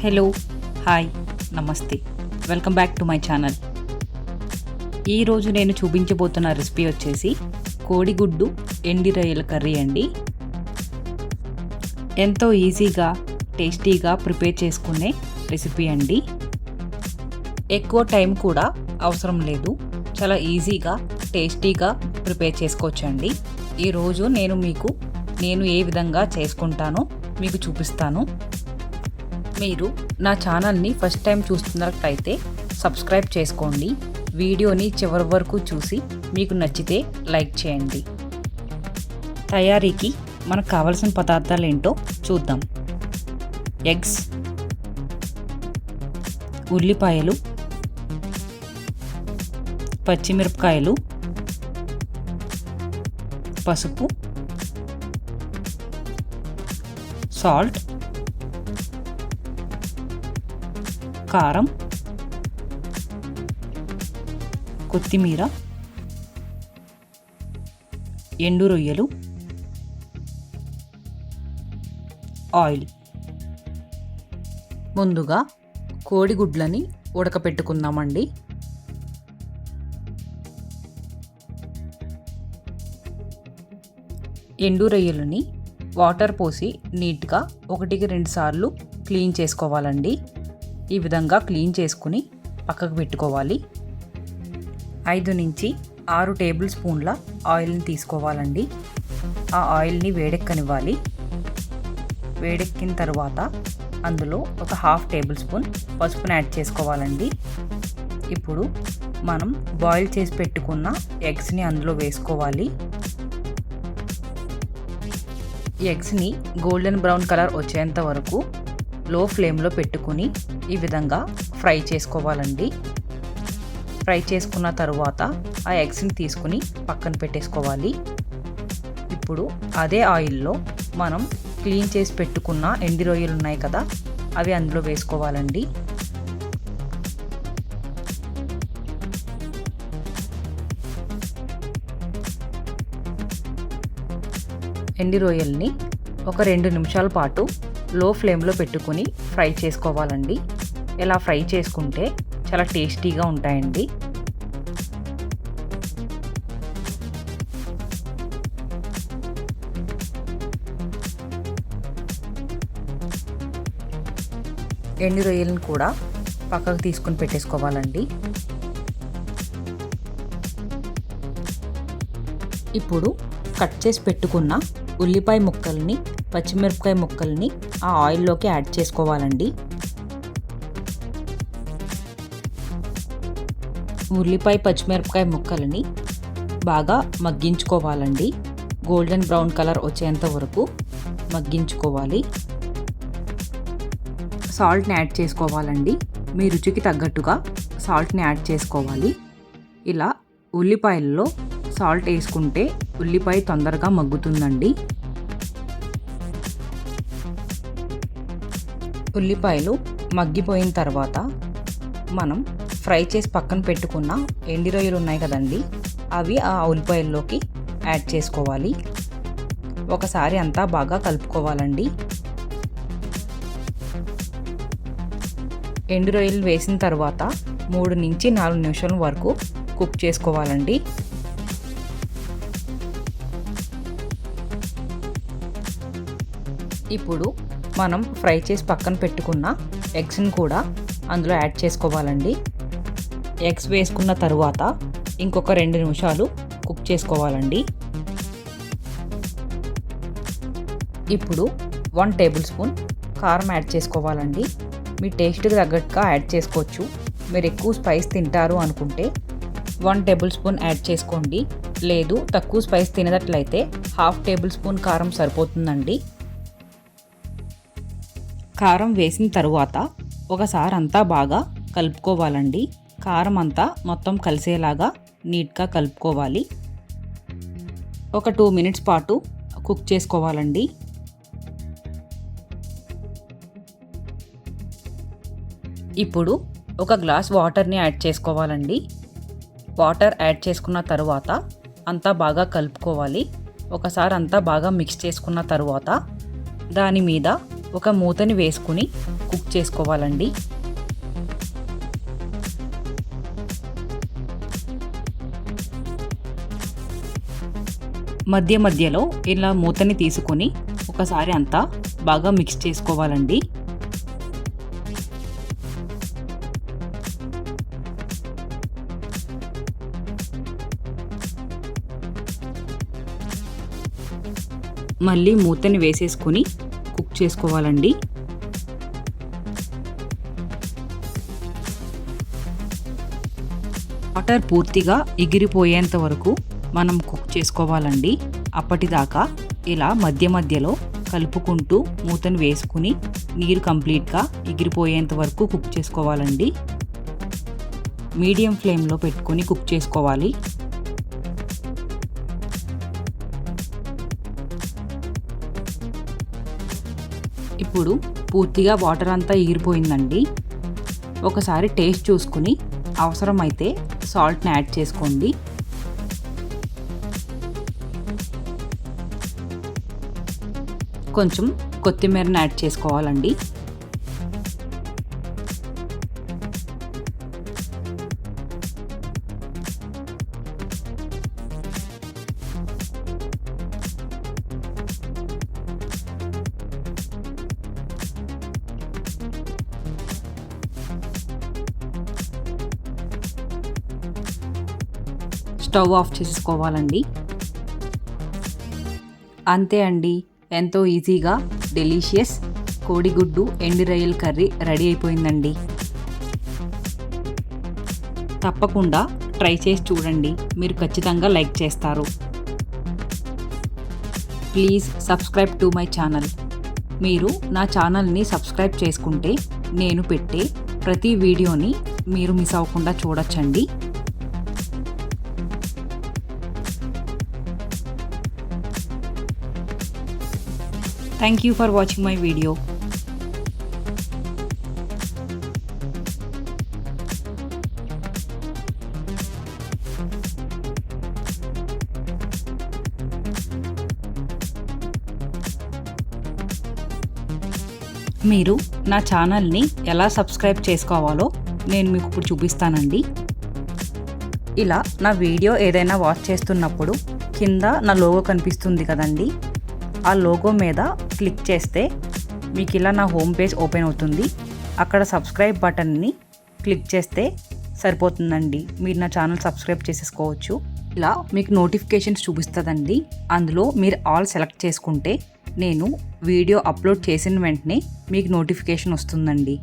Hello, hi, నమస్తే. Welcome back to my channel. ఈరోజు నేను చూపించబోతున్న రెసిపీ వచ్చేసి కోడిగుడ్డు ఎండి రొయ్యల కర్రీ అండి. ఎంతో ఈజీగా టేస్టీగా ప్రిపేర్ చేసుకునే రెసిపీ అండి. ఎక్కువ టైం కూడా అవసరం లేదు, చాలా ఈజీగా టేస్టీగా ప్రిపేర్ చేసుకోవచ్చండి. ఈరోజు నేను ఏ విధంగా చేసుకుంటానో మీకు చూపిస్తాను. మీరు నా ఛానల్ని ఫస్ట్ టైం చూస్తున్నట్లయితే సబ్స్క్రైబ్ చేసుకోండి. వీడియోని చివరి వరకు చూసి మీకు నచ్చితే లైక్ చేయండి. తయారీకి మనకు కావాల్సిన పదార్థాలు ఏంటో చూద్దాం. ఎగ్స్, ఉల్లిపాయలు, పచ్చిమిరపకాయలు, పసుపు, సాల్ట్, కారం, కొత్తిమీర, ఎండు రొయ్యలు, ఆయిల్. ముందుగా కోడిగుడ్లని ఉడకపెట్టుకుందామండి. ఎండు రొయ్యలని వాటర్ పోసి నీట్గా 1-2 సార్లు క్లీన్ చేసుకోవాలండి. ఈ విధంగా క్లీన్ చేసుకుని పక్కకు పెట్టుకోవాలి. 5-6 టేబుల్ స్పూన్ల ఆయిల్ని తీసుకోవాలండి. ఆ ఆయిల్ని వేడెక్కనివ్వాలి. వేడెక్కిన తర్వాత అందులో ఒక 1/2 టేబుల్ స్పూన్ పసుపుని యాడ్ చేసుకోవాలండి. ఇప్పుడు మనం బాయిల్ చేసి పెట్టుకున్న ఎగ్స్ని అందులో వేసుకోవాలి. ఎగ్స్ని గోల్డెన్ బ్రౌన్ కలర్ వచ్చేంత వరకు లో ఫ్లేమ్లో పెట్టుకుని ఈ విధంగా ఫ్రై చేసుకోవాలండి. ఫ్రై చేసుకున్న తరువాత ఆ ఎగ్స్ని తీసుకుని పక్కన పెట్టేసుకోవాలి. ఇప్పుడు అదే ఆయిల్లో మనం క్లీన్ చేసి పెట్టుకున్న ఎండి రొయ్యలు ఉన్నాయి కదా, అవి అందులో వేసుకోవాలండి. ఎండి రొయ్యల్ని ఒక 2 నిమిషాల పాటు లో ఫ్లేమ్లో పెట్టుకుని ఫ్రై చేసుకోవాలండి. ఇలా ఫ్రై చేసుకుంటే చాలా టేస్టీగా ఉంటాయండి. ఎండు రొయ్యలను కూడా పక్కకు తీసుకుని పెట్టేసుకోవాలండి. ఇప్పుడు కట్ చేసి పెట్టుకున్న ఉల్లిపాయ ముక్కల్ని, పచ్చిమిరపకాయ ముక్కల్ని ఆ ఆయిల్లోకి యాడ్ చేసుకోవాలండి. ఉల్లిపాయ పచ్చిమిరపకాయ ముక్కలని బాగా మగ్గించుకోవాలండి. గోల్డెన్ బ్రౌన్ కలర్ వచ్చేంత వరకు మగ్గించుకోవాలి. సాల్ట్ని యాడ్ చేసుకోవాలండి. మీ రుచికి తగ్గట్టుగా సాల్ట్ని యాడ్ చేసుకోవాలి. ఇలా ఉల్లిపాయల్లో సాల్ట్ వేసుకుంటే ఉల్లిపాయ తొందరగా మగ్గుతుందండి. ఉల్లిపాయలు మగ్గిపోయిన తర్వాత మనం ఫ్రై చేసి పక్కన పెట్టుకున్న ఎండి రొయ్యలు ఉన్నాయి కదండి, అవి ఆ ఉల్లిపాయల్లోకి యాడ్ చేసుకోవాలి. ఒకసారి అంతా బాగా కలుపుకోవాలండి. ఎండు రొయ్యలు వేసిన తర్వాత 3-4 నిమిషాల వరకు కుక్ చేసుకోవాలండి. ఇప్పుడు మనం ఫ్రై చేసి పక్కన పెట్టుకున్న ఎగ్స్ని కూడా అందులో యాడ్ చేసుకోవాలండి. ఎగ్స్ వేసుకున్న తరువాత ఇంకొక 2 నిమిషాలు కుక్ చేసుకోవాలండి. ఇప్పుడు 1 టేబుల్ స్పూన్ కారం యాడ్ చేసుకోవాలండి. మీ టేస్ట్కి తగ్గట్టుగా యాడ్ చేసుకోవచ్చు. మీరు ఎక్కువ స్పైస్ తింటారు అనుకుంటే 1 టేబుల్ స్పూన్ యాడ్ చేసుకోండి. లేదు, తక్కువ స్పైస్ తినేటట్లయితే 1/2 టేబుల్ స్పూన్ కారం సరిపోతుందండి. కారం వేసిన తరువాత ఒకసారి అంతా బాగా కలుపుకోవాలండి. కారం అంతా మొత్తం కలిసేలాగా నీట్గా కలుపుకోవాలి. ఒక 2 మినిట్స్ పాటు కుక్ చేసుకోవాలండి. ఇప్పుడు ఒక గ్లాస్ వాటర్ని యాడ్ చేసుకోవాలండి. వాటర్ యాడ్ చేసుకున్న తరువాత అంతా బాగా కలుపుకోవాలి. ఒకసారి అంతా బాగా మిక్స్ చేసుకున్న తరువాత దాని మీద ఒక మూతని వేసుకుని కుక్ చేసుకోవాలండి. మధ్య మధ్యలో ఇలా మూతని తీసుకొని ఒకసారి అంతా బాగా మిక్స్ చేసుకోవాలండి. మళ్ళీ మూతని వేసేసుకొని కుక్ చేసుకోవాలండి. వాటర్ పూర్తిగా ఎగిరిపోయేంత వరకు మనం కుక్ చేసుకోవాలండి. అప్పటిదాకా ఇలా మధ్య మధ్యలో కలుపుకుంటూ మూతను వేసుకుని నీరు కంప్లీట్గా ఎగిరిపోయేంత వరకు కుక్ చేసుకోవాలండి. మీడియం ఫ్లేమ్లో పెట్టుకొని కుక్ చేసుకోవాలి. ఇప్పుడు పూర్తిగా వాటర్ అంతా ఎగిరిపోయిందండి. ఒకసారి టేస్ట్ చూసుకుని అవసరమైతే సాల్ట్ని యాడ్ చేసుకోండి. కొంచెం కొత్తిమీరని యాడ్ చేసుకోవాలండి. స్టవ్ ఆఫ్ చేసుకోవాలండి. అంతే అండి, ఎంతో ఈజీగా డెలీషియస్ కోడిగుడ్డు ఎండు రొయ్యల కర్రీ రెడీ అయిపోయిందండి. తప్పకుండా ట్రై చేసి చూడండి, మీరు ఖచ్చితంగా లైక్ చేస్తారు. Please subscribe to my channel. మీరు నా ఛానల్ని సబ్స్క్రైబ్ చేసుకుంటే నేను పెట్టే ప్రతి వీడియోని మీరు మిస్ అవ్వకుండా చూడొచ్చండి. Thank you for watching my video. మీరు నా ఛానల్ని ఎలా సబ్స్క్రైబ్ చేసుకోవాలో నేను మీకు ఇప్పుడు చూపిస్తానండి. ఇలా నా వీడియో ఏదైనా వాచ్ చేస్తున్నప్పుడు కింద నా లోగో కనిపిస్తుంది కదండి, ఆ లోగో మీద క్లిక్ చేస్తే మీకు ఇలా నా హోమ్ పేజ్ ఓపెన్ అవుతుంది. అక్కడ సబ్స్క్రైబ్ బటన్ని క్లిక్ చేస్తే సరిపోతుందండి, మీరు నా ఛానల్ సబ్స్క్రైబ్ చేసేసుకోవచ్చు. ఇలా మీకు నోటిఫికేషన్స్ చూపిస్తుందండి. అందులో మీరు ఆల్ సెలెక్ట్ చేసుకుంటే నేను వీడియో అప్లోడ్ చేసిన వెంటనే మీకు నోటిఫికేషన్ వస్తుందండి.